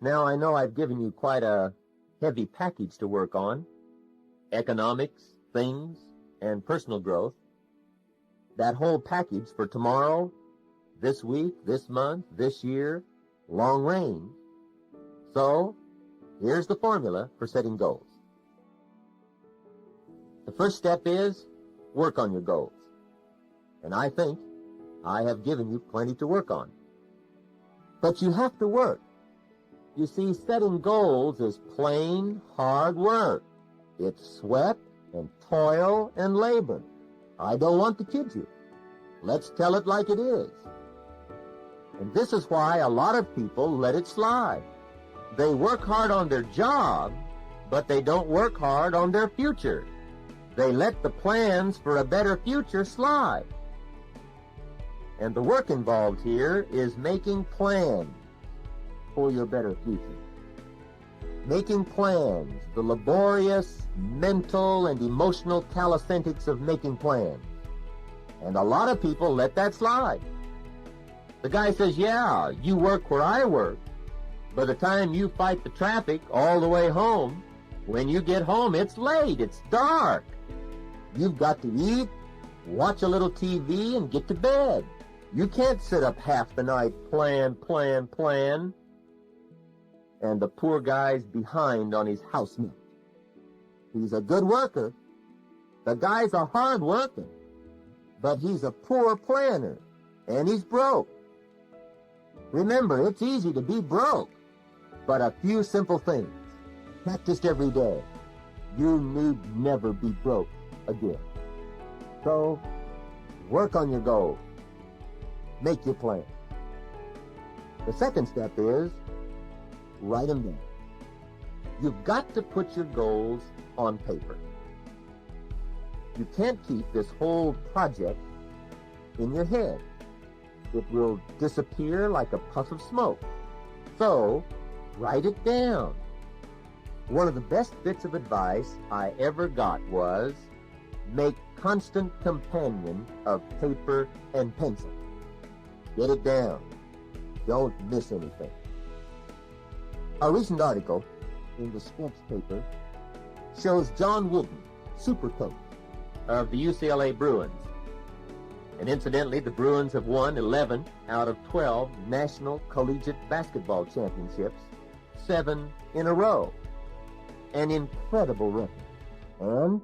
Now, I know I've given you quite a heavy package to work on: economics, things, and personal growth. That whole package for tomorrow, this week, this month, this year, long range. So, here's the formula for setting goals. The first step is work on your goals. And I think I have given you plenty to work on. But you have to work. You see, setting goals is plain hard work. It's sweat and toil and labor. I don't want to kid you. Let's tell it like it is. And this is why a lot of people let it slide. They work hard on their job, but they don't work hard on their future. They let the plans for a better future slide. And the work involved here is making plans for your better future. Making plans, the laborious mental and emotional calisthenics of making plans. And a lot of people let that slide. The guy says, yeah, you work where I work. By the time you fight the traffic all the way home, when you get home, it's late, it's dark. You've got to eat, watch a little TV, and get to bed. You can't sit up half the night, plan. And the poor guy's behind on his house note. He's a good worker. The guy's a hard worker. But he's a poor planner, and he's broke. Remember, it's easy to be broke, but a few simple things, practiced every day, you need never be broke again. So, work on your goals. Make your plan. The second step is write them down. You've got to put your goals on paper. You can't keep this whole project in your head. It will disappear like a puff of smoke. So, write it down. One of the best bits of advice I ever got was, make constant companion of paper and pencil. Get it down. Don't miss anything. A recent article in the sports paper shows John Wooden, super coach of the UCLA Bruins. And incidentally, the Bruins have won 11 out of 12 national collegiate basketball championships, 7 in a row. An incredible record. And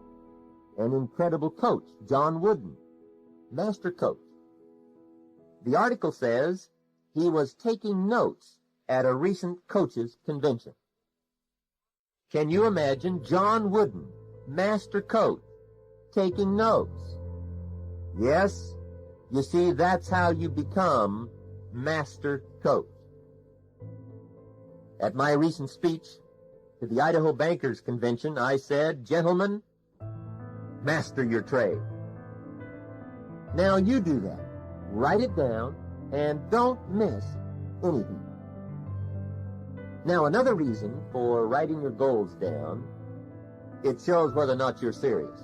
an incredible coach, John Wooden, master coach. The article says he was taking notes at a recent coaches' convention. Can you imagine John Wooden, master coach, taking notes? Yes, you see, that's how you become master coach. At my recent speech to the Idaho Bankers Convention, I said, gentlemen, master your trade. Now you do that. Write it down and don't miss anything. Now, another reason for writing your goals down, it shows whether or not you're serious.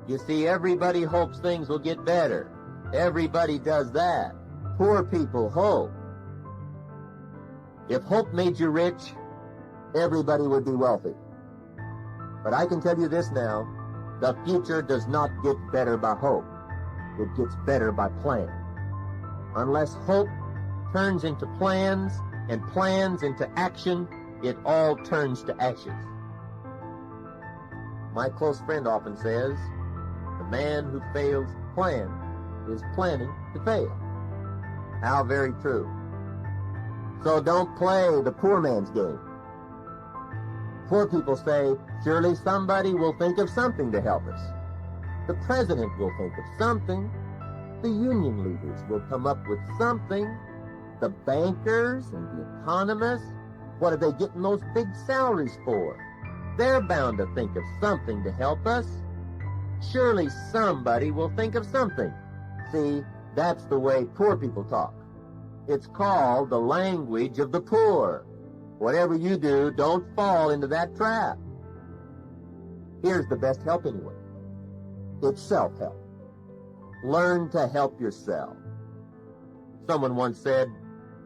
You see, everybody hopes things will get better. Everybody does that. Poor people hope. If hope made you rich, everybody would be wealthy. But I can tell you this now, the future does not get better by hope. It gets better by plan. Unless hope turns into plans and plans into action, it all turns to ashes. My close friend often says, the man who fails to plan is planning to fail. How very true. So don't play the poor man's game. Poor people say, surely somebody will think of something to help us. The president will think of something. The union leaders will come up with something. The bankers and the economists, what are they getting those big salaries for? They're bound to think of something to help us. Surely somebody will think of something. See, that's the way poor people talk. It's called the language of the poor. Whatever you do, don't fall into that trap. Here's the best help anyway. It's self-help. Learn to help yourself. Someone once said,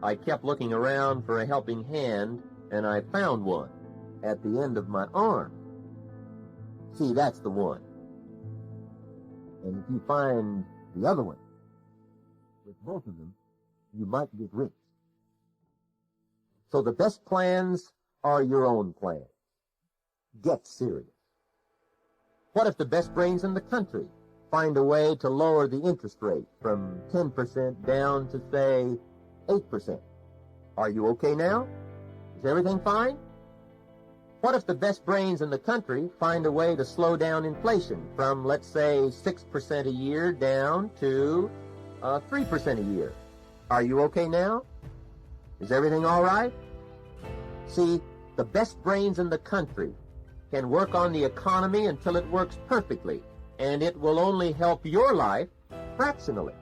I kept looking around for a helping hand, and I found one at the end of my arm. See, that's the one. And if you find the other one, with both of them, you might get rich. So the best plans are your own plans. Get serious. What if the best brains in the country find a way to lower the interest rate from 10% down to, say, 8%? Are you okay now? Is everything fine? What if the best brains in the country find a way to slow down inflation from, let's say, 6% a year down to 3% a year? Are you okay now? Is everything all right? See, the best brains in the country can work on the economy until it works perfectly, and it will only help your life fractionally.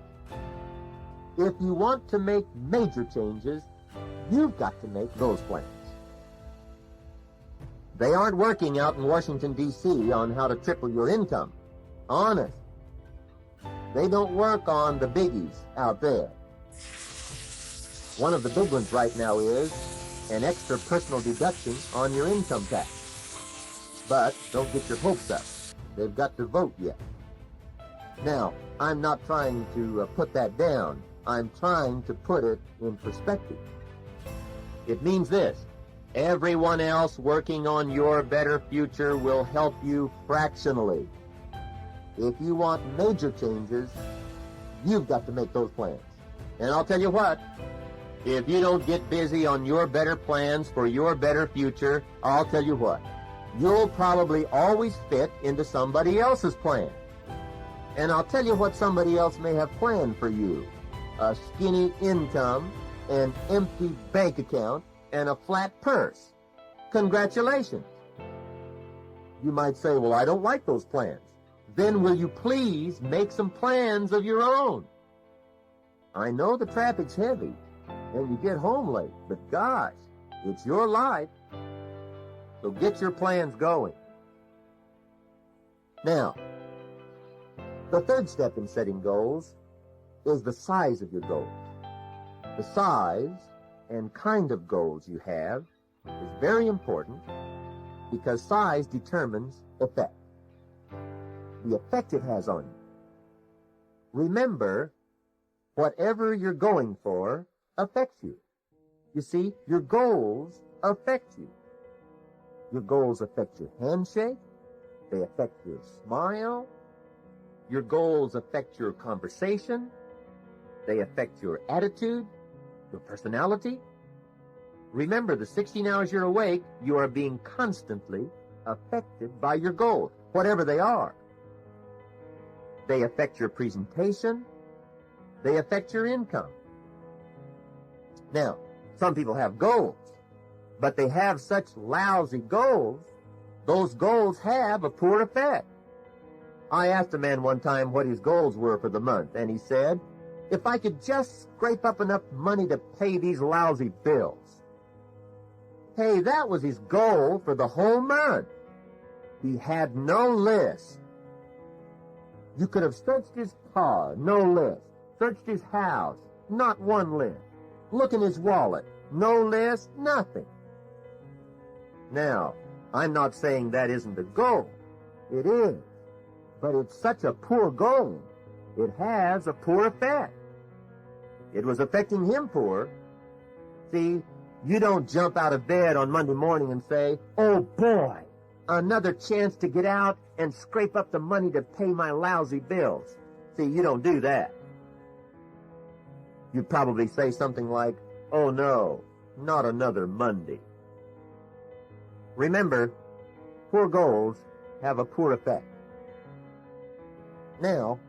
If you want to make major changes, you've got to make those plans. They aren't working out in Washington, D.C. on how to triple your income. Honest. They don't work on the biggies out there. One of the big ones right now is an extra personal deduction on your income tax. But don't get your hopes up. They've got to vote yet. Now, I'm not trying to put that down. I'm trying to put it in perspective. It means this. Everyone else working on your better future will help you fractionally. If you want major changes, you've got to make those plans. And I'll tell you what, if you don't get busy on your better plans for your better future, I'll tell you what, you'll probably always fit into somebody else's plan. And I'll tell you what somebody else may have planned for you. A skinny income, an empty bank account, and a flat purse. Congratulations. You might say, well, I don't like those plans. Then will you please make some plans of your own? I know the traffic's heavy, and you get home late, but gosh, it's your life. So get your plans going. Now, the third step in setting goals is the size of your goals. The size and kind of goals you have is very important because size determines effect. The effect it has on you. Remember, whatever you're going for affects you. You see, your goals affect you. Your goals affect your handshake. They affect your smile. Your goals affect your conversation. They affect your attitude, your personality. Remember, the 16 hours you're awake, you are being constantly affected by your goals, whatever they are. They affect your presentation. They affect your income. Now, some people have goals, but they have such lousy goals, those goals have a poor effect. I asked a man one time what his goals were for the month, and he said, if I could just scrape up enough money to pay these lousy bills. Hey, that was his goal for the whole month. He had no list. You could have searched his car, no list. Searched his house, not one list. Look in his wallet, no list, nothing. Now, I'm not saying that isn't a goal. It is. But it's such a poor goal. It has a poor effect. It was affecting him poor. See, you don't jump out of bed on Monday morning and say, oh boy, another chance to get out and scrape up the money to pay my lousy bills. See, you don't do that. You'd probably say something like, oh no, not another Monday. Remember, poor goals have a poor effect. Now,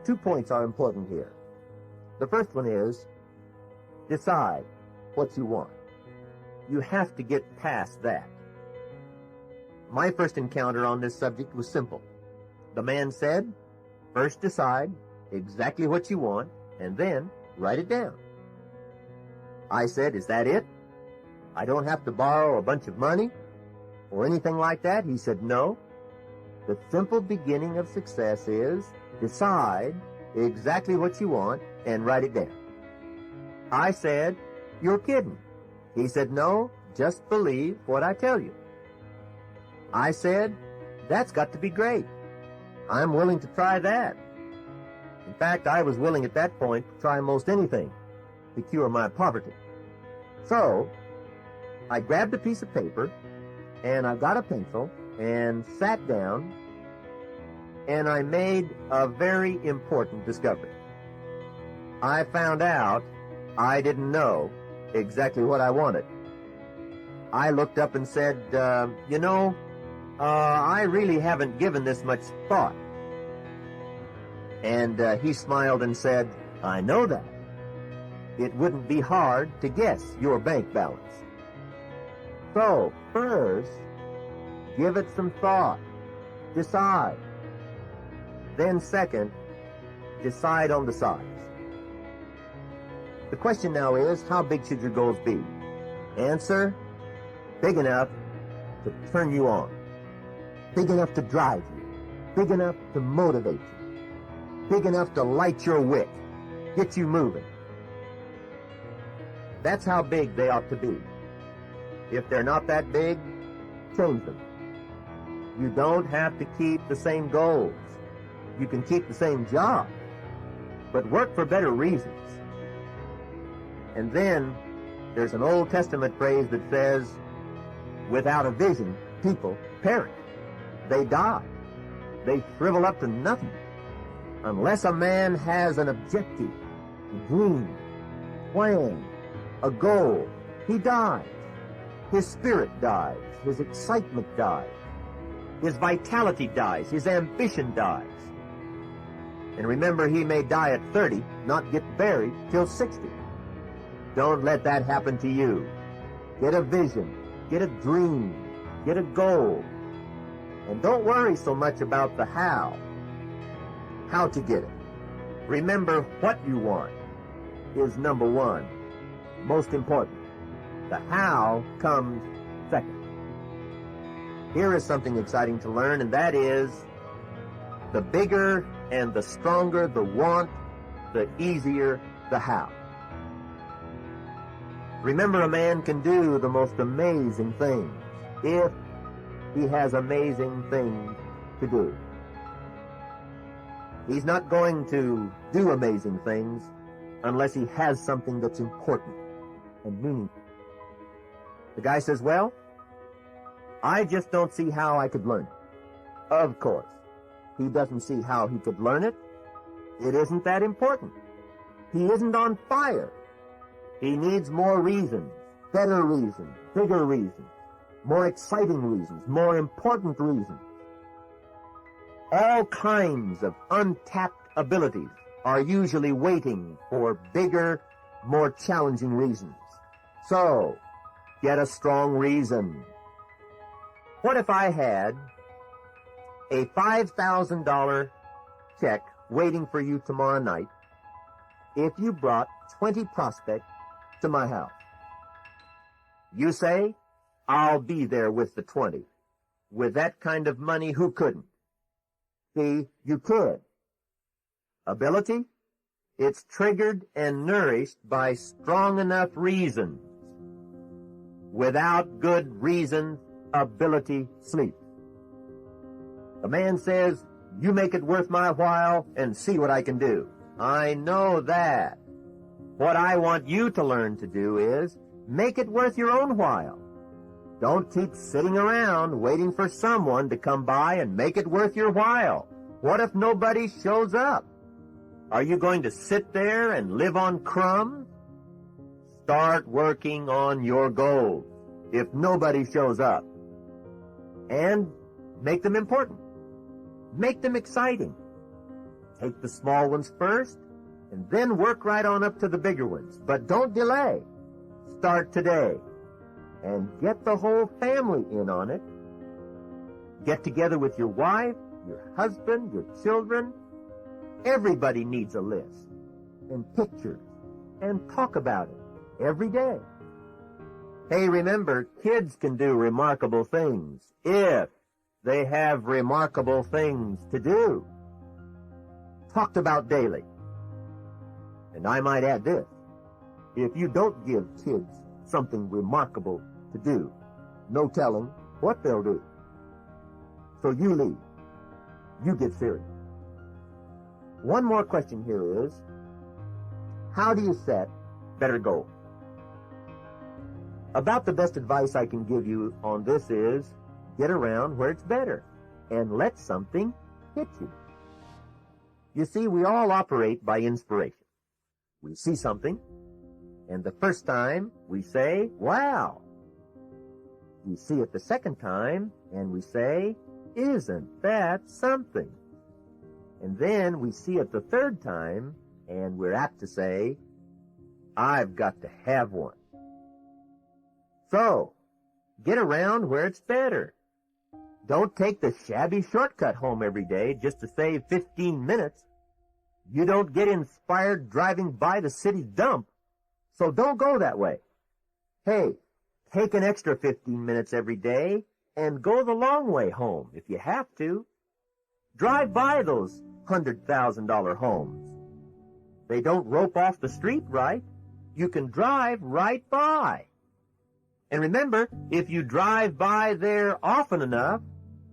2 points are important here. The first one is, decide what you want. You have to get past that. My first encounter on this subject was simple. The man said, first decide exactly what you want, and then write it down. I said, is that it? I don't have to borrow a bunch of money or anything like that? He said, no. The simple beginning of success is decide exactly what you want and write it down. I said, You're kidding. He said, no, just believe what I tell you. I said, that's got to be great. I'm willing to try that. In fact, I was willing at that point to try most anything to cure my poverty. So, I grabbed a piece of paper, and I got a pencil, and sat down, and I made a very important discovery. I found out I didn't know exactly what I wanted. I looked up and said, I really haven't given this much thought. And he smiled and said, I know that. It wouldn't be hard to guess your bank balance. So, first, give it some thought. Decide. Then second, decide on the size. The question now is, how big should your goals be? Answer, big enough to turn you on. Big enough to drive you. Big enough to motivate you. Big enough to light your wick. Get you moving. That's how big they ought to be. If they're not that big, change them. You don't have to keep the same goals. You can keep the same job, but work for better reasons. And then there's an Old Testament phrase that says, without a vision, people perish. They die. They shrivel up to nothing. Unless a man has an objective, a dream, plan, a goal, he dies. His spirit dies. His excitement dies. His vitality dies. His ambition dies. And remember, he may die at 30, not get buried till 60. Don't let that happen to you. Get a vision. Get a dream. Get a goal. And don't worry so much about the how to get it. Remember, what you want is number one, most important. The how comes second. Here is something exciting to learn, and that is, the bigger and the stronger the want, the easier the how. Remember, a man can do the most amazing things if he has amazing things to do. He's not going to do amazing things unless he has something that's important and meaningful. The guy says, well, I just don't see how I could learn it. Of course, he doesn't see how he could learn it. It isn't that important. He isn't on fire. He needs more reasons, better reasons, bigger reasons, more exciting reasons, more important reasons. All kinds of untapped abilities are usually waiting for bigger, more challenging reasons. So, get a strong reason. What if I had a $5,000 check waiting for you tomorrow night if you brought 20 prospects to my house? You say, I'll be there with the 20. With that kind of money, who couldn't? See, you could. Ability? It's triggered and nourished by strong enough reasons. Without good reasons, ability sleeps. The man says, you make it worth my while and see what I can do. I know that. What I want you to learn to do is make it worth your own while. Don't keep sitting around waiting for someone to come by and make it worth your while. What if nobody shows up? Are you going to sit there and live on crumbs? Start working on your goals if nobody shows up. And make them important. Make them exciting. Take the small ones first, and then work right on up to the bigger ones. But don't delay. Start today. And get the whole family in on it. Get together with your wife, your husband, your children. Everybody needs a list and pictures and talk about it every day. Hey, remember, kids can do remarkable things if they have remarkable things to do. Talked about daily. And I might add this. if you don't give kids something remarkable to do, no telling what they'll do. So you leave. You get serious. One more question here is, how do you set better goals? About the best advice I can give you on this is, get around where it's better and let something hit you. You see, we all operate by inspiration. We see something, and the first time we say, wow. We see it the second time, and we say, isn't that something? And then we see it the third time, and we're apt to say, I've got to have one. So, get around where it's better. Don't take the shabby shortcut home every day just to save 15 minutes. You don't get inspired driving by the city dump, so don't go that way. Hey, take an extra 15 minutes every day and go the long way home if you have to. Drive by those $100,000 homes. They don't rope off the street right. You can drive right by. And remember, if you drive by there often enough,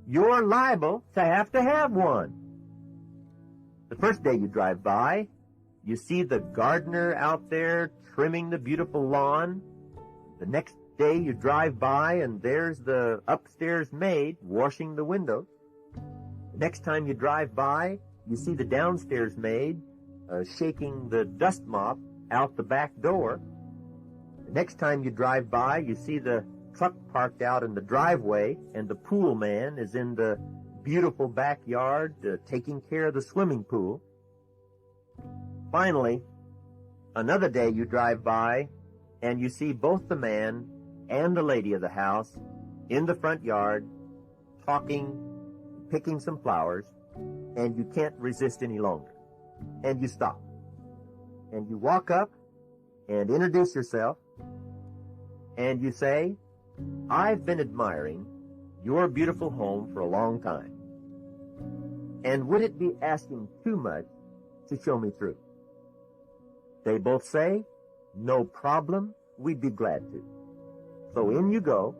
you're liable to have one. The first day you drive by, you see the gardener out there trimming the beautiful lawn. The next day you drive by and there's the upstairs maid washing the windows. The next time you drive by, you see the downstairs maid shaking the dust mop out the back door. The next time you drive by, you see the truck parked out in the driveway and the pool man is in the beautiful backyard taking care of the swimming pool. Finally, another day you drive by and you see both the man and the lady of the house in the front yard talking, picking some flowers, and you can't resist any longer. And you stop. And you walk up and introduce yourself and you say, I've been admiring your beautiful home for a long time. And would it be asking too much to show me through? They both say, no problem, we'd be glad to. So in you go,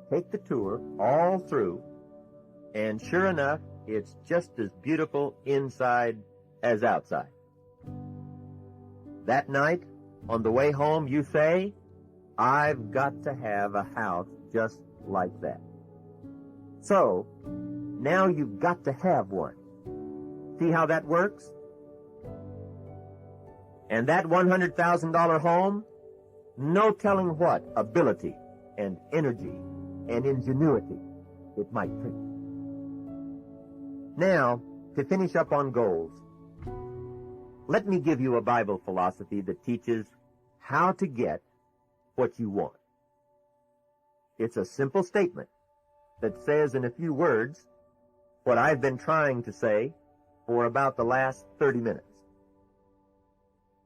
take the tour all through, and sure enough, it's just as beautiful inside as outside. That night, on the way home, you say, I've got to have a house just like that. So, now you've got to have one. See how that works? And that $100,000 home, no telling what ability and energy and ingenuity it might take. Now, to finish up on goals, let me give you a Bible philosophy that teaches how to get what you want. It's a simple statement that says in a few words what I've been trying to say for about the last 30 minutes.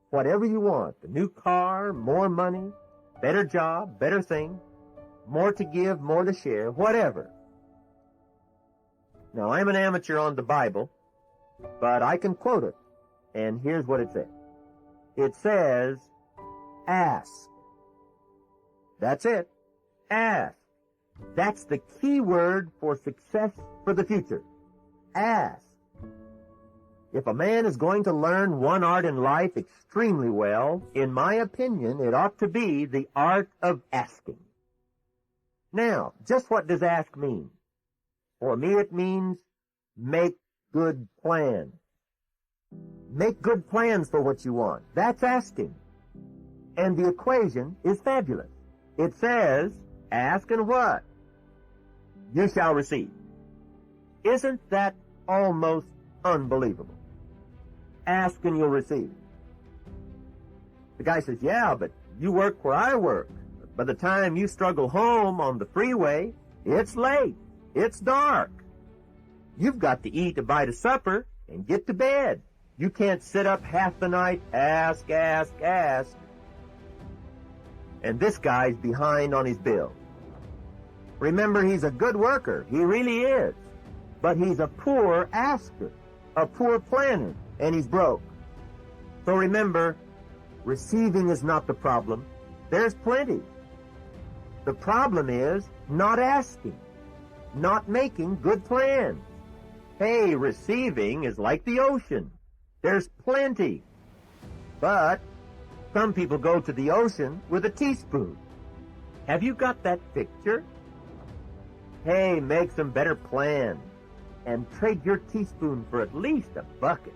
Whatever you want, a new car, more money, better job, better thing, more to give, more to share, whatever. Now, I'm an amateur on the Bible, but I can quote it, and here's what it says. It says, ask. That's it. Ask. That's the key word for success for the future. Ask. If a man is going to learn one art in life extremely well, in my opinion, it ought to be the art of asking. Now, just what does ask mean? For me, it means make good plans. Make good plans for what you want. That's asking. And the equation is fabulous. It says, ask and what? You shall receive. Isn't that almost unbelievable? Ask and you'll receive. The guy says, yeah, but you work where I work. By the time you struggle home on the freeway, it's late. It's dark. You've got to eat a bite of supper and get to bed. You can't sit up half the night, ask. And this guy's behind on his bill. Remember, he's a good worker. He really is. But he's a poor asker, a poor planner, and he's broke. So remember, Receiving is not the problem. There's plenty. The problem is not asking, not making good plans. Hey, receiving is like the ocean. There's plenty. But some people go to the ocean with a teaspoon. Have you got that picture? Hey, make some better plans and trade your teaspoon for at least a bucket.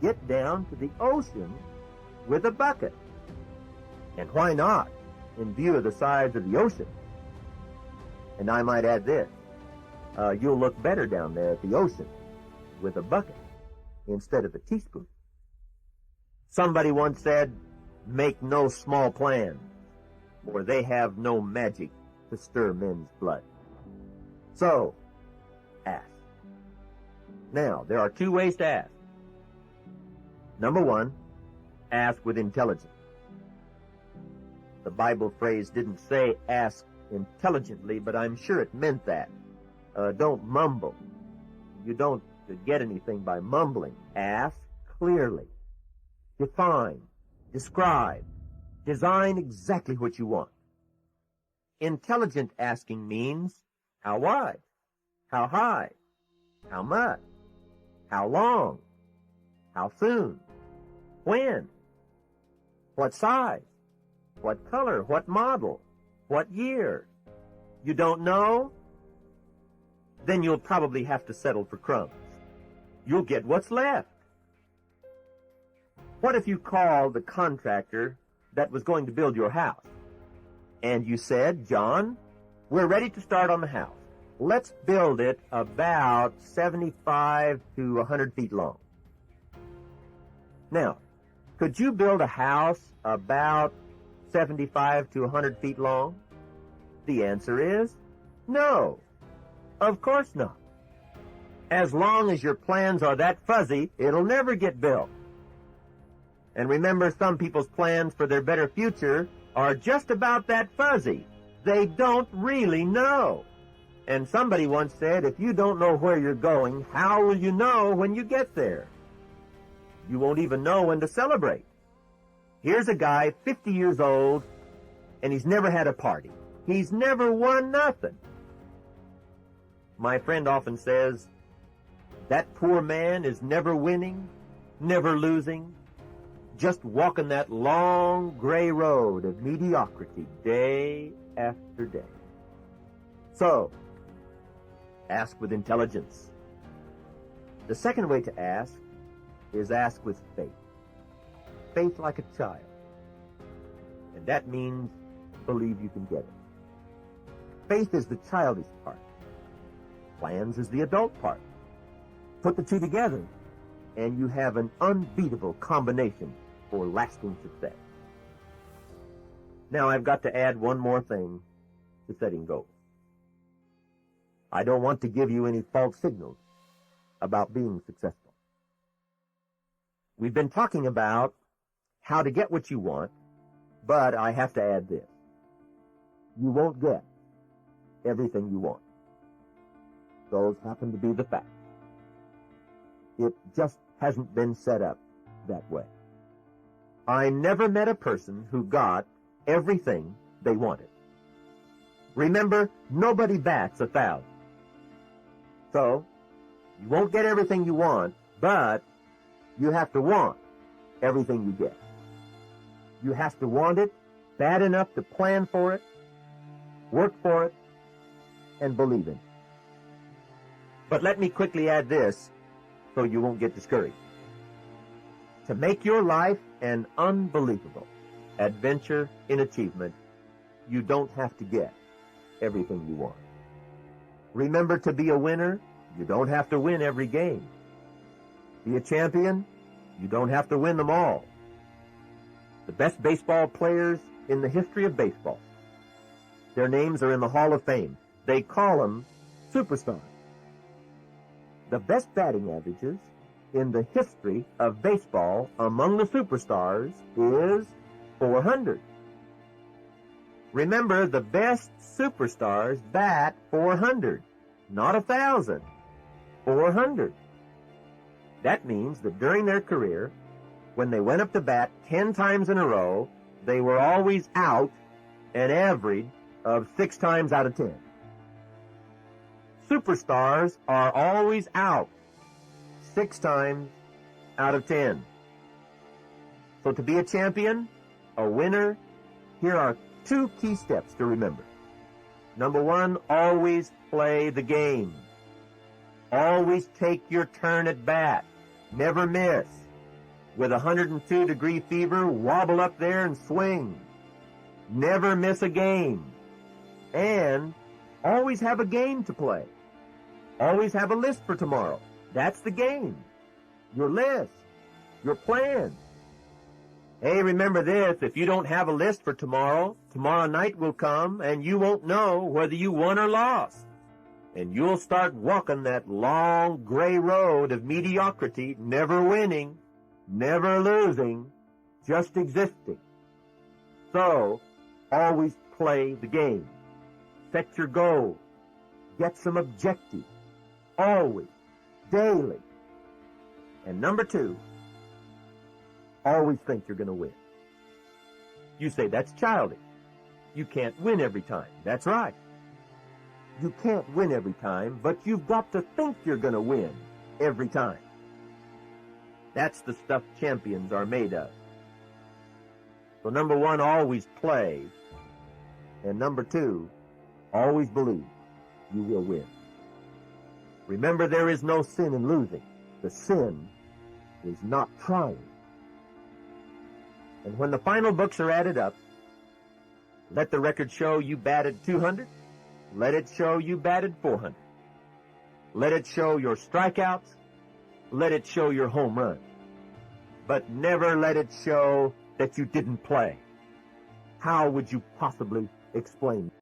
Get down to the ocean with a bucket. And why not, in view of the size of the ocean? And I might add this. You'll look better down there at the ocean with a bucket instead of a teaspoon. Somebody once said, make no small plans, for they have no magic to stir men's blood. So, ask. Now, there are two ways to ask. Number one, ask with intelligence. The Bible phrase didn't say ask intelligently, but I'm sure it meant that. Don't mumble. You don't get anything by mumbling. Ask clearly. Define, describe, design exactly what you want. Intelligent asking means how wide, how high, how much, how long, how soon, when, what size, what color, what model, what year. You don't know? Then you'll probably have to settle for crumbs. You'll get what's left. What if you called the contractor that was going to build your house, and you said, John, we're ready to start on the house. Let's build it about 75 to 100 feet long. Now, could you build a house about 75 to 100 feet long? The answer is no. Of course not. As long as your plans are that fuzzy, it'll never get built. And remember, some people's plans for their better future are just about that fuzzy. They don't really know. And somebody once said, if you don't know where you're going, how will you know when you get there? You won't even know when to celebrate. Here's a guy, 50 years old, and he's never had a party. He's never won nothing. My friend often says, that poor man is never winning, never losing, just walking that long gray road of mediocrity day after day. So, ask with intelligence. The second way to ask is ask with faith. Faith like a child. And that means believe you can get it. Faith is the childish part. Plans is the adult part. Put the two together, and you have an unbeatable combination for lasting success. Now I've got to add one more thing to setting goals. I don't want to give you any false signals about being successful. We've been talking about how to get what you want, but I have to add this. You won't get everything you want. Those happen to be the facts. It just hasn't been set up that way. I never met a person who got everything they wanted. Remember, nobody bats 1,000. So, you won't get everything you want, but you have to want everything you get. You have to want it bad enough to plan for it, work for it, and believe in it. But let me quickly add this so you won't get discouraged. To make your life an unbelievable adventure in achievement, you don't have to get everything you want. Remember, to be a winner, you don't have to win every game. Be a champion, you don't have to win them all. The best baseball players in the history of baseball, their names are in the Hall of Fame. They call them superstars. The best batting averages in the history of baseball among the superstars is 400. Remember, the best superstars bat 400, not 1,000. 400. That means that during their career, when they went up to bat 10 times in a row, they were always out an average of 6 times out of 10. Superstars are always out 6 times out of 10. So to be a champion, a winner, here are 2 key steps to remember. Number 1, always play the game. Always take your turn at bat. Never miss. With 102-degree fever, wobble up there and swing. Never miss a game. And always have a game to play. Always have a list for tomorrow. That's the game. Your list. Your plan. Hey, remember this, if you don't have a list for tomorrow, tomorrow night will come and you won't know whether you won or lost. And you'll start walking that long gray road of mediocrity, never winning, never losing, just existing. So, always play the game. Set your goals. Get some objectives. Always. Daily. And number 2, always think you're going to win. You say, that's childish. You can't win every time. That's right. You can't win every time, but you've got to think you're going to win every time. That's the stuff champions are made of. So number 1, always play. And number 2, always believe you will win. Remember, there is no sin in losing. The sin is not trying. And when the final books are added up, let the record show you batted 200. Let it show you batted 400. Let it show your strikeouts. Let it show your home runs. But never let it show that you didn't play. How would you possibly explain